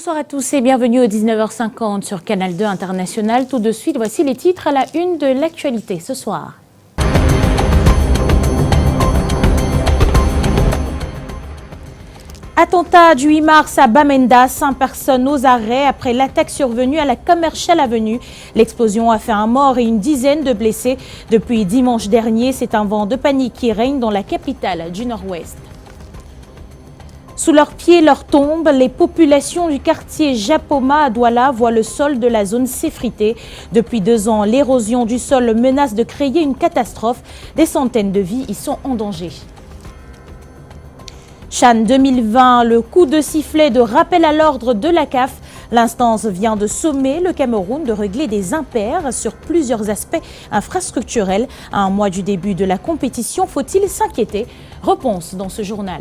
Bonsoir à tous et bienvenue au 19h50 sur Canal 2 International. Tout de suite, voici les titres à la une de l'actualité ce soir. Attentat du 8 mars à Bamenda, 5 personnes aux arrêts après l'attaque survenue à la Commercial Avenue. L'explosion a fait un mort et une dizaine de blessés. Depuis dimanche dernier, c'est un vent de panique qui règne dans la capitale du Nord-Ouest. Sous leurs pieds, leur tombe, les populations du quartier Japoma à Douala voient le sol de la zone s'effriter. Depuis 2 ans, l'érosion du sol menace de créer une catastrophe. Des centaines de vies y sont en danger. CHAN 2020, le coup de sifflet de rappel à l'ordre de la CAF. L'instance vient de sommer le Cameroun de régler des impairs sur plusieurs aspects infrastructurels. À un mois du début de la compétition, faut-il s'inquiéter? Réponse dans ce journal.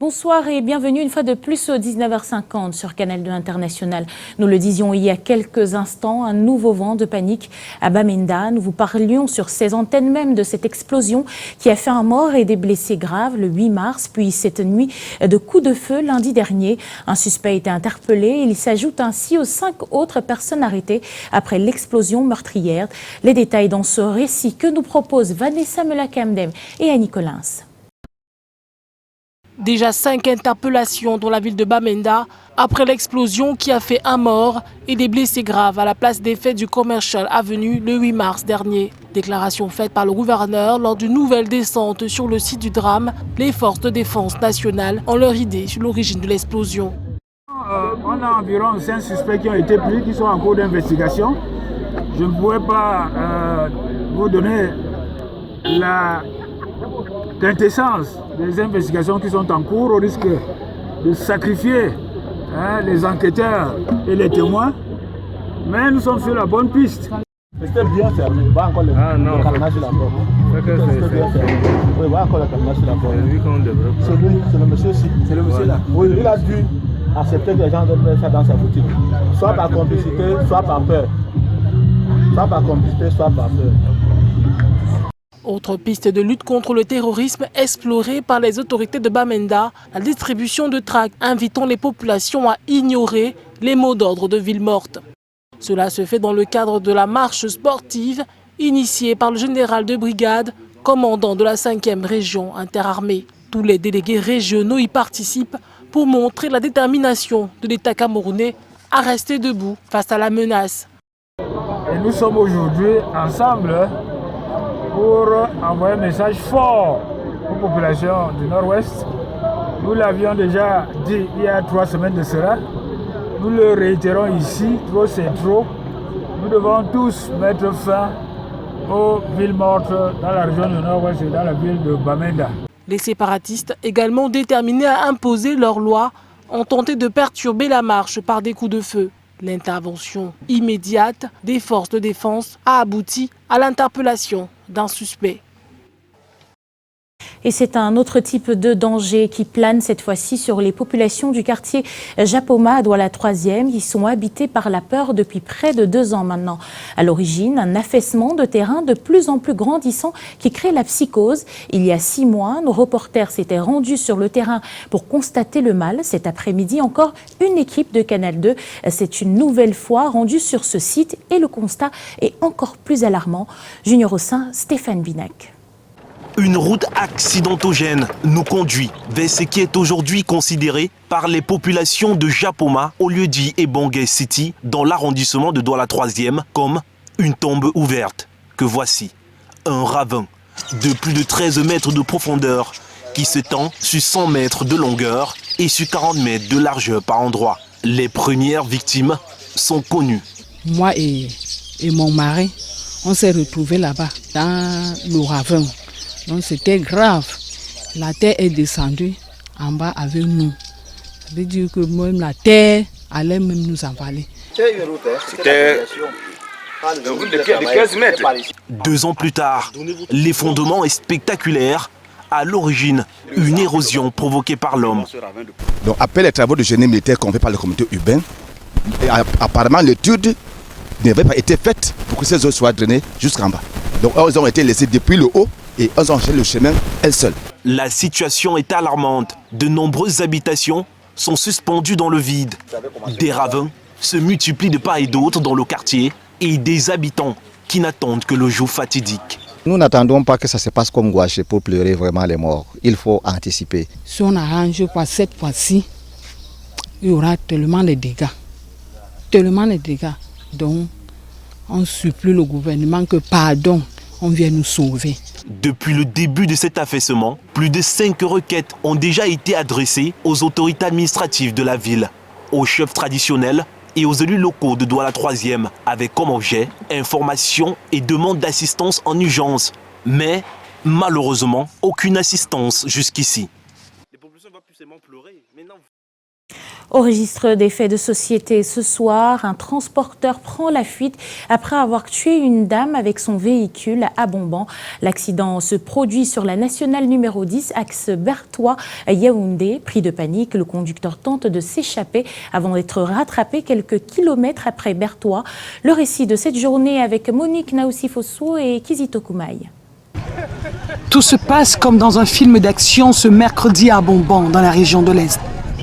Bonsoir et bienvenue une fois de plus au 19h50 sur Canal 2 International. Nous le disions il y a quelques instants, un nouveau vent de panique à Bamenda. Nous vous parlions sur ces antennes même de cette explosion qui a fait un mort et des blessés graves le 8 mars, puis cette nuit de coups de feu lundi dernier. Un suspect a été interpellé. Il s'ajoute ainsi aux 5 autres personnes arrêtées après l'explosion meurtrière. Les détails dans ce récit que nous proposent Vanessa Melakamdem et Annie Collins. Déjà 5 interpellations dans la ville de Bamenda après l'explosion qui a fait un mort et des blessés graves à la place des fêtes du Commercial Avenue le 8 mars dernier. Déclaration faite par le gouverneur lors d'une nouvelle descente sur le site du drame. Les forces de défense nationale ont leur idée sur l'origine de l'explosion. On a environ 5 suspects qui ont été pris, qui sont en cours d'investigation. Je ne pourrais pas vous donner la quintessence des investigations qui sont en cours au risque de sacrifier les enquêteurs et les témoins. Mais nous sommes sur la bonne piste. C'était bien fermé, pas encore le cadenas sur la porte. C'était bien fermé. Oui, pas encore le cadenas sur la porte. C'est le monsieur-ci. C'est le monsieur là. Oui, il a dû accepter que les gens donnent ça dans sa boutique. Soit par complicité, soit par peur. Soit par complicité, soit par peur. Autre piste de lutte contre le terrorisme explorée par les autorités de Bamenda, la distribution de tracts invitant les populations à ignorer les mots d'ordre de ville morte. Cela se fait dans le cadre de la marche sportive initiée par le général de brigade, commandant de la 5e région interarmée. Tous les délégués régionaux y participent pour montrer la détermination de l'État camerounais à rester debout face à la menace. Et nous sommes aujourd'hui ensemble pour envoyer un message fort aux populations du Nord-Ouest. Nous l'avions déjà dit il y a 3 semaines de cela. Nous le réitérons ici, trop c'est trop. Nous devons tous mettre fin aux villes mortes dans la région du Nord-Ouest et dans la ville de Bamenda. Les séparatistes, également déterminés à imposer leurs lois, ont tenté de perturber la marche par des coups de feu. L'intervention immédiate des forces de défense a abouti à l'interpellation d'un suspect. Et c'est un autre type de danger qui plane cette fois-ci sur les populations du quartier Japoma à Douala 3e qui sont habitées par la peur depuis près de 2 ans maintenant. À l'origine, un affaissement de terrain de plus en plus grandissant qui crée la psychose. Il y a 6 mois, nos reporters s'étaient rendus sur le terrain pour constater le mal. Cet après-midi, encore une équipe de Canal 2 s'est une nouvelle fois rendue sur ce site et le constat est encore plus alarmant. Junior Ossin, Stéphane Binac. Une route accidentogène nous conduit vers ce qui est aujourd'hui considéré par les populations de Japoma au lieu dit Ebonge City dans l'arrondissement de Douala 3e comme une tombe ouverte. Que voici un ravin de plus de 13 mètres de profondeur qui s'étend sur 100 mètres de longueur et sur 40 mètres de largeur par endroit. Les premières victimes sont connues. Moi et mon mari, on s'est retrouvés là-bas dans le ravin. Donc c'était grave. La terre est descendue en bas avec nous. Ça veut dire que même la terre allait même nous avaler. C'était une route de 15 mètres. 2 ans plus tard, l'effondrement est spectaculaire à l'origine une érosion provoquée par l'homme. Donc après les travaux de génie militaire qu'on fait par le comité urbain, apparemment l'étude n'avait pas été faite pour que ces eaux soient drainées jusqu'en bas. Donc elles ont été laissées depuis le haut et elles ont fait le chemin elles seules. La situation est alarmante. De nombreuses habitations sont suspendues dans le vide. Des ravins se multiplient de part et d'autre dans le quartier et des habitants qui n'attendent que le jour fatidique. Nous n'attendons pas que ça se passe comme Gouaché pour pleurer vraiment les morts. Il faut anticiper. Si on arrange pas cette fois-ci, il y aura tellement de dégâts. Tellement de dégâts. Donc, on supplie le gouvernement que pardon, on vient nous sauver. Depuis le début de cet affaissement, plus de 5 requêtes ont déjà été adressées aux autorités administratives de la ville, aux chefs traditionnels et aux élus locaux de Douala 3e, avec comme objet information et demande d'assistance en urgence. Mais malheureusement, aucune assistance jusqu'ici. Les populations vont plus seulement pleurer, mais non. Au registre des faits de société ce soir, un transporteur prend la fuite après avoir tué une dame avec son véhicule à Bomban. L'accident se produit sur la nationale numéro 10, axe Bertois-Yaoundé. Pris de panique, le conducteur tente de s'échapper avant d'être rattrapé quelques kilomètres après Bertois. Le récit de cette journée avec Monique Naoussifossou et Kizito Koumaï. Tout se passe comme dans un film d'action ce mercredi à Bomban, dans la région de l'Est.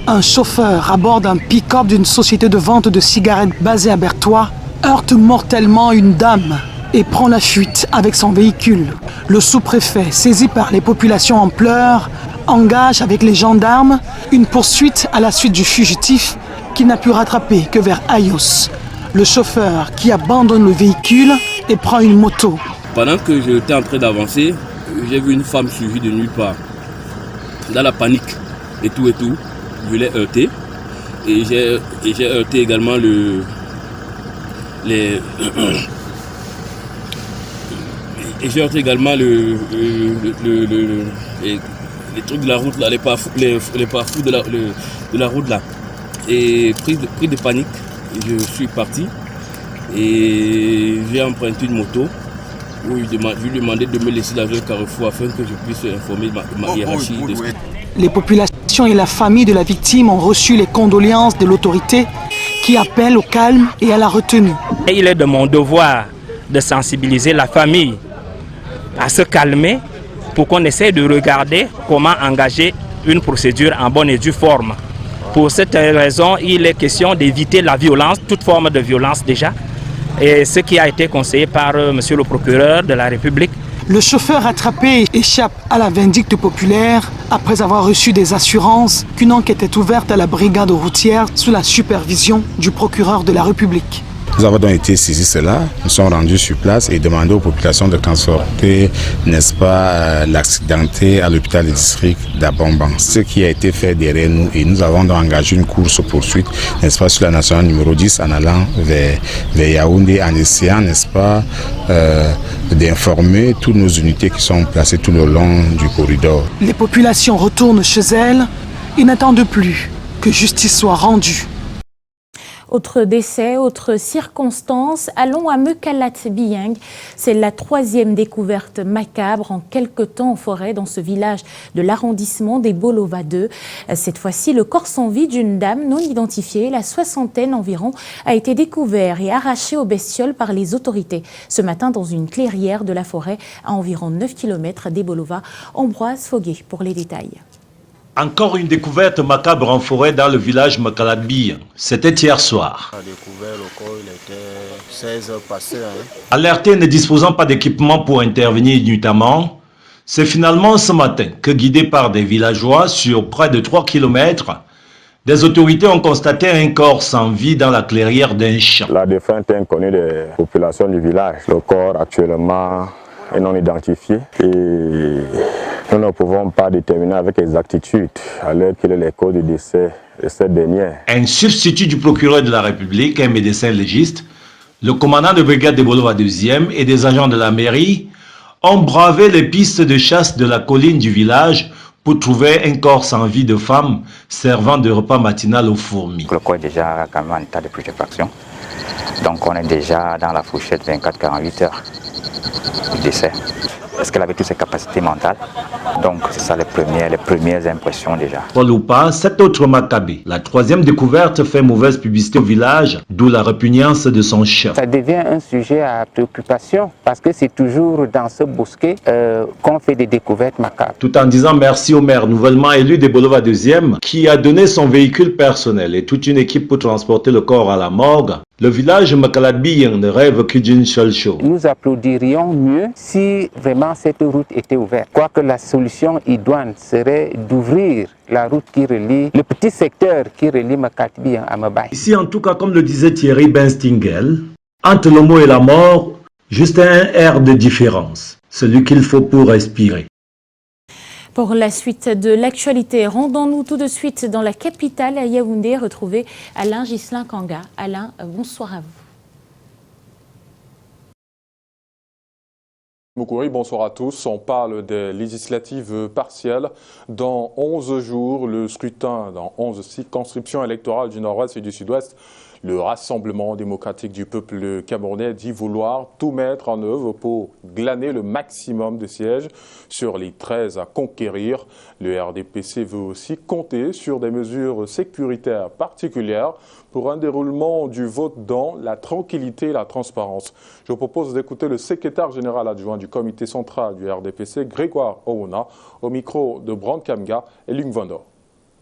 Un chauffeur à bord d'un pick-up d'une société de vente de cigarettes basée à Bertois heurte mortellement une dame et prend la fuite avec son véhicule. Le sous-préfet, saisi par les populations en pleurs, engage avec les gendarmes une poursuite à la suite du fugitif qui n'a pu rattraper que vers Ayos. Le chauffeur qui abandonne le véhicule et prend une moto. Pendant que j'étais en train d'avancer, j'ai vu une femme suivie de nulle part. Dans la panique et tout, je l'ai heurté. Et j'ai heurté également les trucs de la route là, les pare-fous de la route là. Et pris de panique, je suis parti et j'ai emprunté une moto où je lui demandais de me laisser dans un carrefour afin que je puisse informer ma hiérarchie. Les populations et la famille de la victime ont reçu les condoléances de l'autorité qui appelle au calme et à la retenue. Et il est de mon devoir de sensibiliser la famille à se calmer pour qu'on essaie de regarder comment engager une procédure en bonne et due forme. Pour cette raison, il est question d'éviter la violence, toute forme de violence déjà, et ce qui a été conseillé par monsieur le procureur de la République. Le chauffeur attrapé échappe à la vindicte populaire après avoir reçu des assurances qu'une enquête est ouverte à la brigade routière sous la supervision du procureur de la République. Nous avons donc été saisis cela, nous sommes rendus sur place et demandé aux populations de transporter, n'est-ce pas, l'accidenté à l'hôpital du district d'Abomban. Ce qui a été fait derrière nous et nous avons donc engagé une course-poursuite, n'est-ce pas, sur la nationale numéro 10 en allant vers Yaoundé en essayant, n'est-ce pas, d'informer toutes nos unités qui sont placées tout le long du corridor. Les populations retournent chez elles et n'attendent plus que justice soit rendue. Autre décès, autre circonstance, allons à Mekalat-Biyang. C'est la 3e découverte macabre en quelque temps en forêt dans ce village de l'arrondissement des Bolova 2. Cette fois-ci, le corps sans vie d'une dame non identifiée, la soixantaine environ, a été découvert et arraché aux bestioles par les autorités. Ce matin, dans une clairière de la forêt à environ 9 km des Bolova. Ambroise Foguet pour les détails. Encore une découverte macabre en forêt dans le village Mekalat-Biyang. C'était hier soir. On a découvert le corps, il était 16 heures passées. Alertés ne disposant pas d'équipement pour intervenir nuitamment, c'est finalement ce matin que, guidés par des villageois sur près de 3 km, des autorités ont constaté un corps sans vie dans la clairière d'un champ. La défunte est inconnue des populations du village. Le corps actuellement est non identifié et nous ne pouvons pas déterminer avec exactitude à l'heure qu'il est les causes de décès de cette dernière. Un substitut du procureur de la République, un médecin légiste, le commandant de brigade de Bolova 2e et des agents de la mairie ont bravé les pistes de chasse de la colline du village pour trouver un corps sans vie de femme servant de repas matinal aux fourmis. Le corps est déjà quand même en état de putréfaction, donc on est déjà dans la fourchette 24-48 heures du décès. parce qu'elle avait toutes ses capacités mentales. Donc c'est ça les premières impressions déjà. Paul Loupa, cet autre Maccabée. La troisième découverte fait mauvaise publicité au village, d'où la répugnance de son chef. Ça devient un sujet à préoccupation parce que c'est toujours dans ce bosquet qu'on fait des découvertes macabres. Tout en disant merci au maire nouvellement élu de Bolova 2e qui a donné son véhicule personnel et toute une équipe pour transporter le corps à la morgue, le village Makalabiyang ne rêve que d'une seule chose. Nous applaudirions mieux si vraiment cette route était ouverte. Quoique la solution idoine serait d'ouvrir la route qui relie, le petit secteur qui relie Makalabiyang à Mabaye. Ici, en tout cas, comme le disait Thierry Benstingel, entre le mot et la mort, juste un air de différence, celui qu'il faut pour respirer. Pour la suite de l'actualité, rendons-nous tout de suite dans la capitale, à Yaoundé, retrouver Alain Ghislain Kanga. Alain, bonsoir à vous. Moukouri, bonsoir à tous. On parle des législatives partielles. Dans 11 jours, le scrutin dans 11 circonscriptions électorales du Nord-Ouest et du Sud-Ouest. Le Rassemblement démocratique du peuple camerounais dit vouloir tout mettre en œuvre pour glaner le maximum de sièges sur les 13 à conquérir. Le RDPC veut aussi compter sur des mesures sécuritaires particulières pour un déroulement du vote dans la tranquillité et la transparence. Je vous propose d'écouter le secrétaire général adjoint du comité central du RDPC, Grégoire Ouna, au micro de Brand Kamga et Lung Vandor.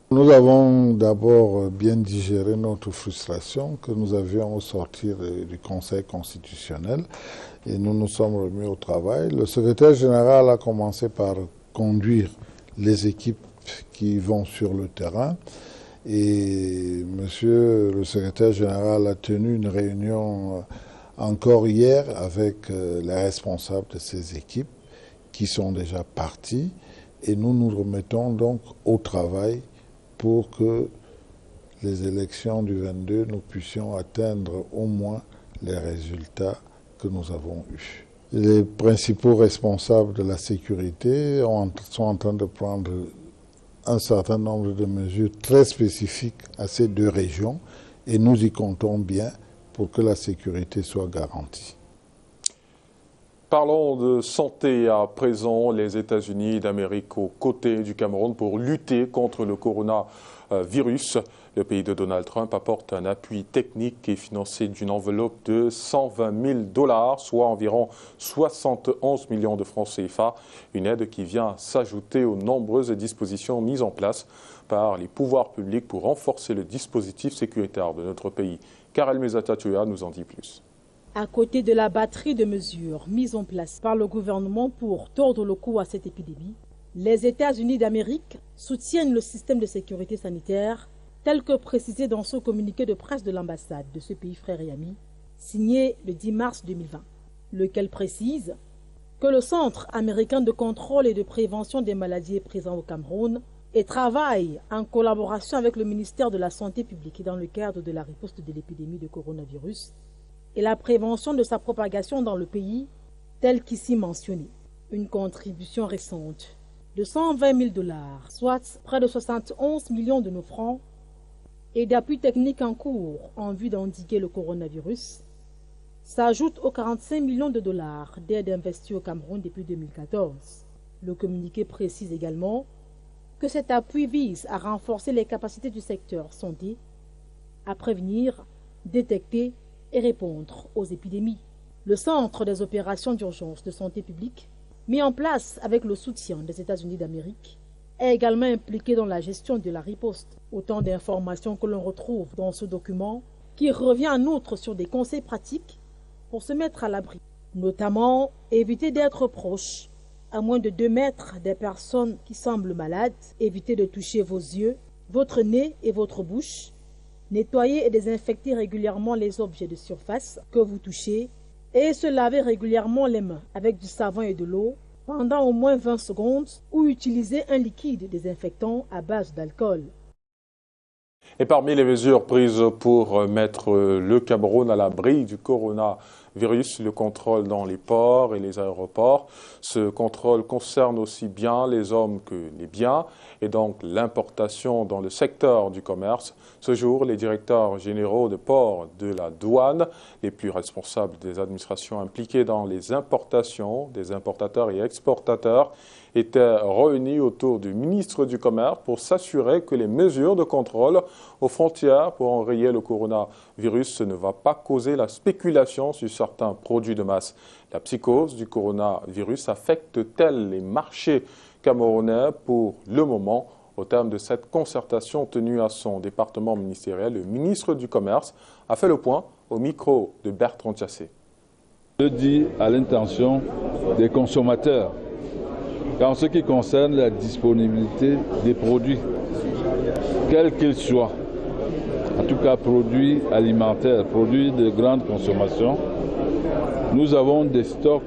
Nous avons d'abord bien digéré notre frustration que nous avions au sortir du Conseil constitutionnel et nous nous sommes remis au travail. Le secrétaire général a commencé par conduire les équipes qui vont sur le terrain et monsieur le secrétaire général a tenu une réunion encore hier avec les responsables de ces équipes qui sont déjà partis et nous nous remettons donc au travail pour que les élections du 22, nous puissions atteindre au moins les résultats que nous avons eus. Les principaux responsables de la sécurité sont en train de prendre un certain nombre de mesures très spécifiques à ces deux régions et nous y comptons bien pour que la sécurité soit garantie. Parlons de santé à présent. Les États-Unis d'Amérique aux côtés du Cameroun pour lutter contre le coronavirus. Le pays de Donald Trump apporte un appui technique et financier d'une enveloppe de 120 000 $, soit environ 71 millions de francs CFA. Une aide qui vient s'ajouter aux nombreuses dispositions mises en place par les pouvoirs publics pour renforcer le dispositif sécuritaire de notre pays. Karel Mezatatua nous en dit plus. À côté de la batterie de mesures mises en place par le gouvernement pour tordre le cou à cette épidémie, les États-Unis d'Amérique soutiennent le système de sécurité sanitaire tel que précisé dans ce communiqué de presse de l'ambassade de ce pays frère et ami, signé le 10 mars 2020, lequel précise que le Centre américain de contrôle et de prévention des maladies est présent au Cameroun et travaille en collaboration avec le ministère de la Santé publique dans le cadre de la riposte de l'épidémie de coronavirus et la prévention de sa propagation dans le pays, tel qu'ici mentionné. Une contribution récente de 120 000 $, soit près de 71 millions de nos francs, et d'appui technique en cours en vue d'endiguer le coronavirus, s'ajoute aux 45 millions de $ d'aide investie au Cameroun depuis 2014. Le communiqué précise également que cet appui vise à renforcer les capacités du secteur santé, à prévenir, détecter et répondre aux épidémies. Le Centre des opérations d'urgence de santé publique, mis en place avec le soutien des États-Unis d'Amérique, est également impliqué dans la gestion de la riposte. Autant d'informations que l'on retrouve dans ce document qui revient en outre sur des conseils pratiques pour se mettre à l'abri. Notamment, éviter d'être proche, à moins de 2 mètres des personnes qui semblent malades, éviter de toucher vos yeux, votre nez et votre bouche, nettoyer et désinfecter régulièrement les objets de surface que vous touchez et se laver régulièrement les mains avec du savon et de l'eau pendant au moins 20 secondes ou utiliser un liquide désinfectant à base d'alcool. Et parmi les mesures prises pour mettre le Cameroun à l'abri du coronavirus, virus, le contrôle dans les ports et les aéroports. Ce contrôle concerne aussi bien les hommes que les biens et donc l'importation dans le secteur du commerce. Ce jour, les directeurs généraux de ports, de la douane, les plus responsables des administrations impliquées dans les importations des importateurs et exportateurs étaient réunis autour du ministre du Commerce pour s'assurer que les mesures de contrôle aux frontières pour enrayer le coronavirus ne va pas causer la spéculation sur certains produits de masse. La psychose du coronavirus affecte-t-elle les marchés camerounais? Pour le moment, au terme de cette concertation tenue à son département ministériel, le ministre du Commerce a fait le point au micro de Bertrand Tiassé. Je dis à l'intention des consommateurs, en ce qui concerne la disponibilité des produits, quels qu'ils soient, en tout cas produits alimentaires, produits de grande consommation, nous avons des stocks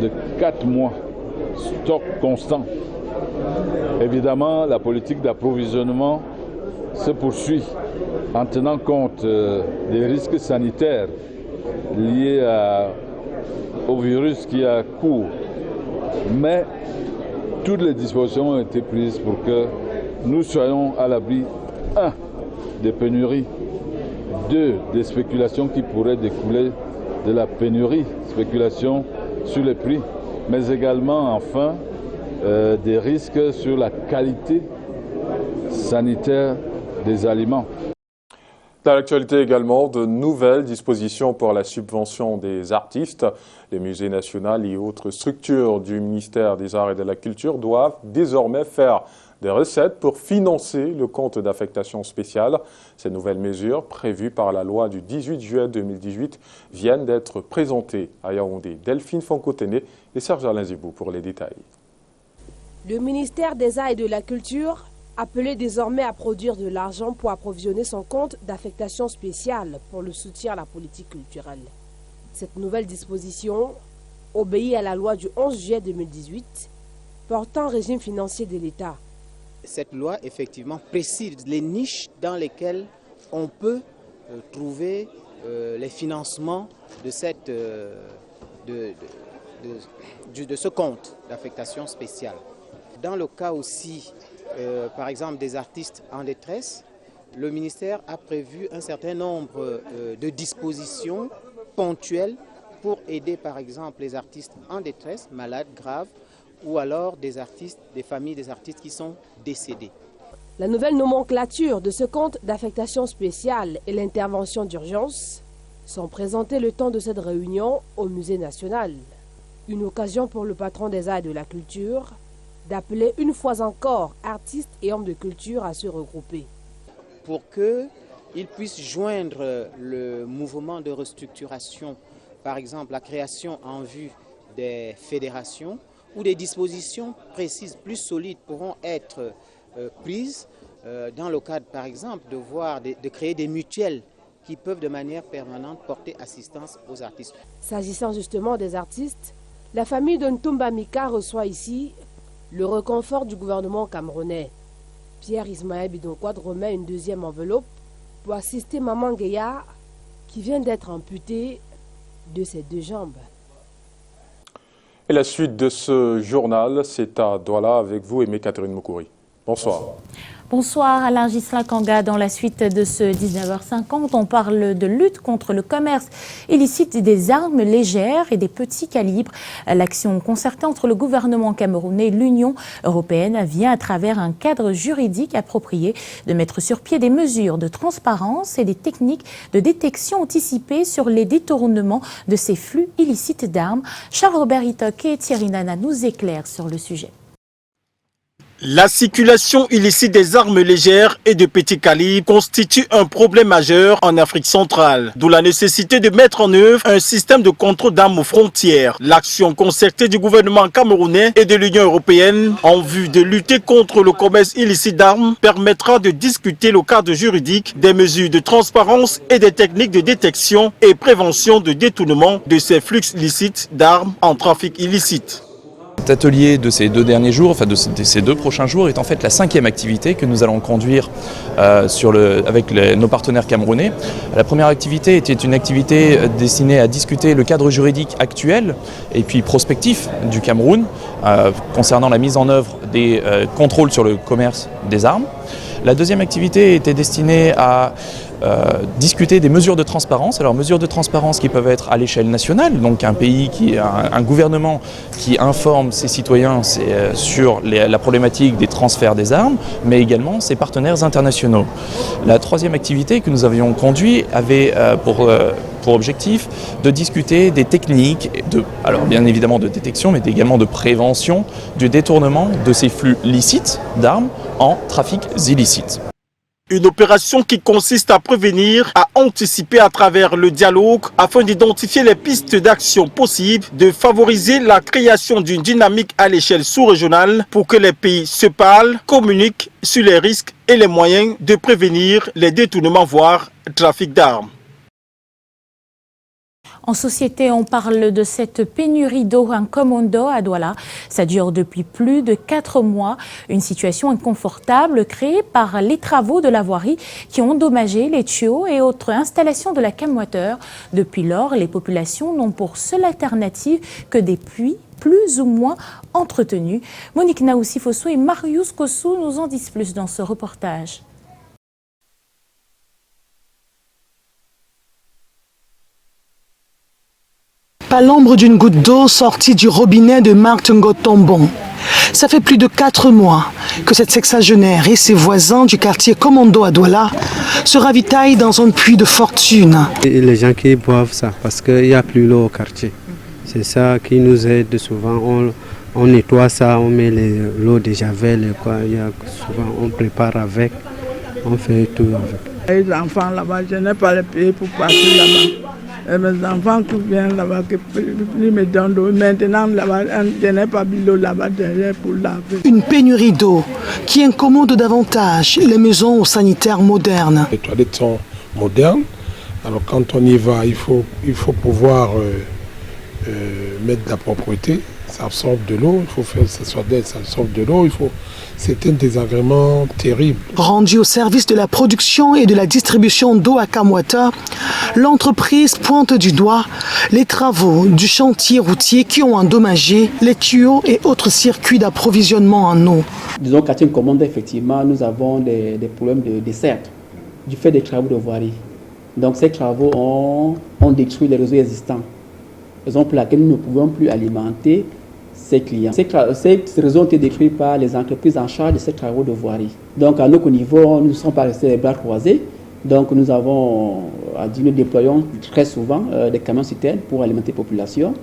de 4 mois, stock constant. Évidemment, la politique d'approvisionnement se poursuit en tenant compte des risques sanitaires liés au virus qui a cours. Mais toutes les dispositions ont été prises pour que nous soyons à l'abri, 1, des pénuries, 2, des spéculations qui pourraient découler de la pénurie, spéculation sur les prix, mais également, enfin, des risques sur la qualité sanitaire des aliments. Dans l'actualité également, de nouvelles dispositions pour la subvention des artistes. Les musées nationaux et autres structures du ministère des Arts et de la Culture doivent désormais faire des recettes pour financer le compte d'affectation spéciale. Ces nouvelles mesures, prévues par la loi du 18 juillet 2018, viennent d'être présentées à Yaoundé. Delphine Fonkotene et Serge Alain Zibou pour les détails. Le ministère des Arts et de la Culture appelé désormais à produire de l'argent pour approvisionner son compte d'affectation spéciale pour le soutien à la politique culturelle. Cette nouvelle disposition obéit à la loi du 11 juillet 2018 portant régime financier de l'État. Cette loi, effectivement, précise les niches dans lesquelles on peut trouver les financements de, de ce compte d'affectation spéciale. Dans le cas aussi, par exemple, des artistes en détresse, le ministère a prévu un certain nombre de dispositions ponctuelles pour aider, par exemple, les artistes en détresse, malades, graves, ou alors des familles des artistes qui sont décédés. La nouvelle nomenclature de ce compte d'affectation spéciale et l'intervention d'urgence sont présentées le temps de cette réunion au Musée national. Une occasion pour le patron des Arts et de la Culture d'appeler une fois encore artistes et hommes de culture à se regrouper. Pour qu'ils puissent joindre le mouvement de restructuration, par exemple la création en vue des fédérations, où des dispositions précises plus solides pourront être prises dans le cadre, par exemple, de créer des mutuelles qui peuvent de manière permanente porter assistance aux artistes. S'agissant justement des artistes, la famille de Ntumba Mika reçoit ici le réconfort du gouvernement camerounais. Pierre Ismaël Bidonquad remet une deuxième enveloppe pour assister Maman Guéa qui vient d'être amputée de ses 2 jambes. Et la suite de ce journal, c'est à Douala avec vous, Aimé Catherine Moukouri. Bonsoir. Bonsoir Alain Ghislain Kanga. Dans la suite de ce 19h50, on parle de lutte contre le commerce illicite des armes légères et des petits calibres. L'action concertée entre le gouvernement camerounais et l'Union européenne vient à travers un cadre juridique approprié de mettre sur pied des mesures de transparence et des techniques de détection anticipée sur les détournements de ces flux illicites d'armes. Charles-Robert Itoke et Thierry Nana nous éclairent sur le sujet. La circulation illicite des armes légères et de petits calibres constitue un problème majeur en Afrique centrale, d'où la nécessité de mettre en œuvre un système de contrôle d'armes aux frontières. L'action concertée du gouvernement camerounais et de l'Union européenne en vue de lutter contre le commerce illicite d'armes permettra de discuter le cadre juridique, des mesures de transparence et des techniques de détection et prévention de détournement de ces flux illicites d'armes en trafic illicite. Cet atelier de ces 2 derniers jours, enfin de ces 2 prochains jours, est en fait la 5e activité que nous allons conduire avec nos partenaires camerounais. La première activité était une activité destinée à discuter le cadre juridique actuel et puis prospectif du Cameroun concernant la mise en œuvre des contrôles sur le commerce des armes. La deuxième activité était destinée à discuter des mesures de transparence. Alors mesures de transparence qui peuvent être à l'échelle nationale, donc un gouvernement qui informe ses citoyens sur la problématique des transferts des armes, mais également ses partenaires internationaux. La troisième activité que nous avions conduite avait pour objectif de discuter des techniques, alors bien évidemment de détection, mais également de prévention du détournement de ces flux licites d'armes en trafics illicites. Une opération qui consiste à prévenir, à anticiper à travers le dialogue afin d'identifier les pistes d'action possibles, de favoriser la création d'une dynamique à l'échelle sous-régionale pour que les pays se parlent, communiquent sur les risques et les moyens de prévenir les détournements voire trafic d'armes. En société, on parle de cette pénurie d'eau en Comondo à Douala. Ça dure depuis plus de 4 mois. Une situation inconfortable créée par les travaux de la voirie qui ont endommagé les tuyaux et autres installations de la Camwater. Depuis lors, les populations n'ont pour seule alternative que des puits plus ou moins entretenus. Monique Naoussi-Fosso et Marius Kossou nous en disent plus dans ce reportage. Pas l'ombre d'une goutte d'eau sortie du robinet de Marc Ngotombon. Ça fait plus de 4 mois que cette sexagénaire et ses voisins du quartier Comondo à Douala se ravitaillent dans un puits de fortune. Et les gens qui boivent ça parce qu'il n'y a plus l'eau au quartier. C'est ça qui nous aide souvent. On nettoie ça, on met l'eau de javel, souvent on prépare avec, on fait tout avec. Les enfants là-bas, je n'ai pas les payer pour partir là-bas. Et mes enfants qui viennent là-bas, qui me donnent l'eau. Maintenant, là-bas, je n'ai pas mis l'eau là-bas derrière pour laver. Une pénurie d'eau qui incommode davantage les maisons sanitaires modernes. Les toilettes sont modernes. Alors quand on y va, il faut pouvoir mettre de la propreté. Ça absorbe de l'eau, il faut faire que ça soit d'aide, ça absorbe de l'eau, c'est un désagrément terrible. Rendu au service de la production et de la distribution d'eau à Camwater, l'entreprise pointe du doigt les travaux du chantier routier qui ont endommagé les tuyaux et autres circuits d'approvisionnement en eau. Disons qu'à Comondo, effectivement, nous avons des problèmes de desserte du fait des travaux de voirie. Donc ces travaux ont détruit les réseaux existants, raison pour laquelle nous ne pouvons plus alimenter ces clients. Ces réseaux ont été détruits par les entreprises en charge de ces travaux de voirie. Donc à notre niveau, nous ne sommes pas restés les bras croisés. Donc nous déployons très souvent des camions citernes pour alimenter la population.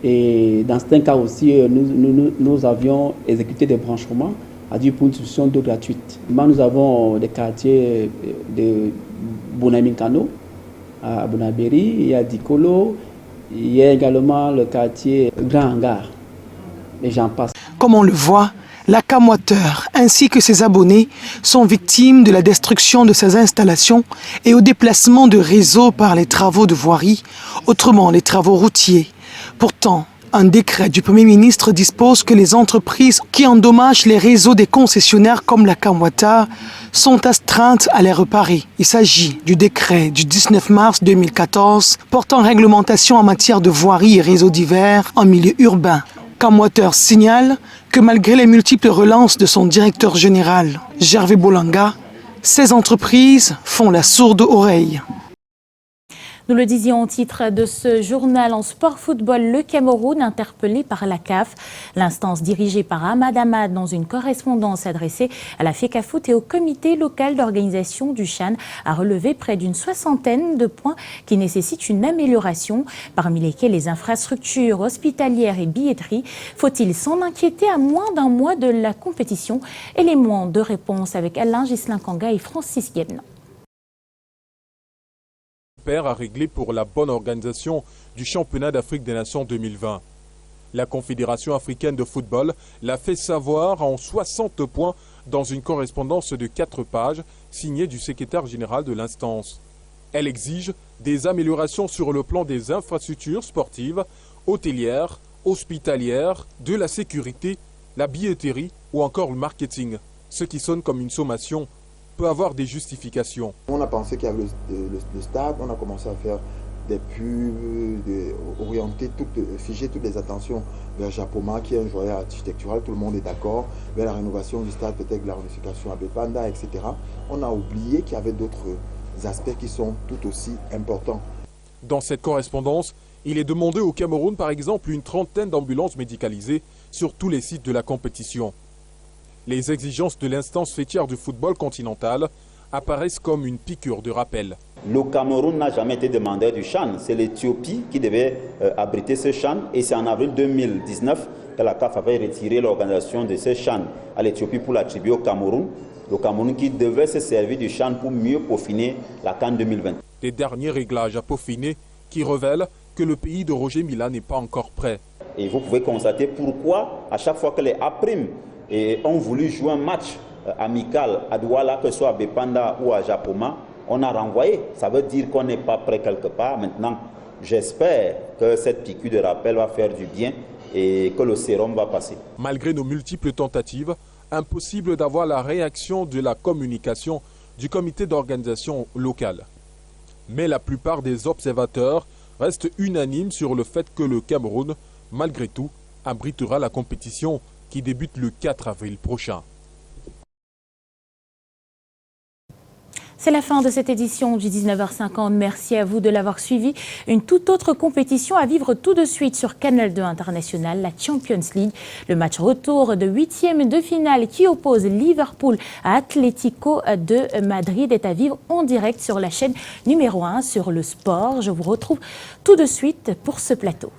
Et dans certains cas aussi, nous avions exécuté des branchements pour une solution d'eau gratuite. Nous avons des quartiers de Bonaminkano, à Bonaberi, il y a Dikolo, il y a également le quartier Grand Hangar. Et j'en passe. Comme on le voit, la Camwater ainsi que ses abonnés sont victimes de la destruction de ces installations et au déplacement de réseaux par les travaux de voirie, autrement les travaux routiers. Pourtant, un décret du Premier ministre dispose que les entreprises qui endommagent les réseaux des concessionnaires comme la Camwater sont astreintes à les réparer. Il s'agit du décret du 19 mars 2014 portant réglementation en matière de voirie et réseaux divers en milieu urbain. Camwater signale que malgré les multiples relances de son directeur général, Gervais Bolanga, ces entreprises font la sourde oreille. Nous le disions au titre de ce journal en sport football, le Cameroun interpellé par la CAF. L'instance dirigée par Ahmad Ahmad dans une correspondance adressée à la FECAFOOT et au comité local d'organisation du CHAN a relevé près d'une 60aine de points qui nécessitent une amélioration, parmi lesquels les infrastructures hospitalières et billetterie. Faut-il s'en inquiéter à moins d'un mois de la compétition? Élément de réponse avec Alain Ghislain Kanga et Francis Guémenon. À régler pour la bonne organisation du championnat d'Afrique des Nations 2020. La Confédération africaine de football l'a fait savoir en 60 points dans une correspondance de 4 pages signée du secrétaire général de l'instance. Elle exige des améliorations sur le plan des infrastructures sportives, hôtelières, hospitalière, de la sécurité, la billetterie ou encore le marketing. Ce qui sonne comme une sommation peut avoir des justifications. On a pensé qu'il y avait le stade, on a commencé à faire des pubs, orienter, figer toutes les attentions vers Japoma, qui est un joyau architectural, tout le monde est d'accord, vers la rénovation du stade, peut-être la réunification à Bepanda, etc. On a oublié qu'il y avait d'autres aspects qui sont tout aussi importants. Dans cette correspondance, il est demandé au Cameroun, par exemple, une trentaine d'ambulances médicalisées sur tous les sites de la compétition. Les exigences de l'instance fêtière du football continental apparaissent comme une piqûre de rappel. Le Cameroun n'a jamais été demandeur du CHAN. C'est l'Éthiopie qui devait abriter ce CHAN. Et c'est en avril 2019 que la CAF avait retiré l'organisation de ce CHAN à l'Éthiopie pour l'attribuer au Cameroun. Le Cameroun qui devait se servir du CHAN pour mieux peaufiner la CAN 2020. Les derniers réglages à peaufiner qui révèlent que le pays de Roger Mila n'est pas encore prêt. Et vous pouvez constater pourquoi, à chaque fois que les A-Prime ont voulu jouer un match amical à Douala, que ce soit à Bepanda ou à Japoma, on a renvoyé. Ça veut dire qu'on n'est pas prêt quelque part. Maintenant, j'espère que cette piqûre de rappel va faire du bien et que le sérum va passer. Malgré nos multiples tentatives, impossible d'avoir la réaction de la communication du comité d'organisation locale. Mais la plupart des observateurs restent unanimes sur le fait que le Cameroun, malgré tout, abritera la compétition qui débute le 4 avril prochain. C'est la fin de cette édition du 19h50. Merci à vous de l'avoir suivi. Une toute autre compétition à vivre tout de suite sur Canal 2 International, la Champions League. Le match retour de 8e de finale qui oppose Liverpool à Atlético de Madrid est à vivre en direct sur la chaîne numéro 1 sur le sport. Je vous retrouve tout de suite pour ce plateau.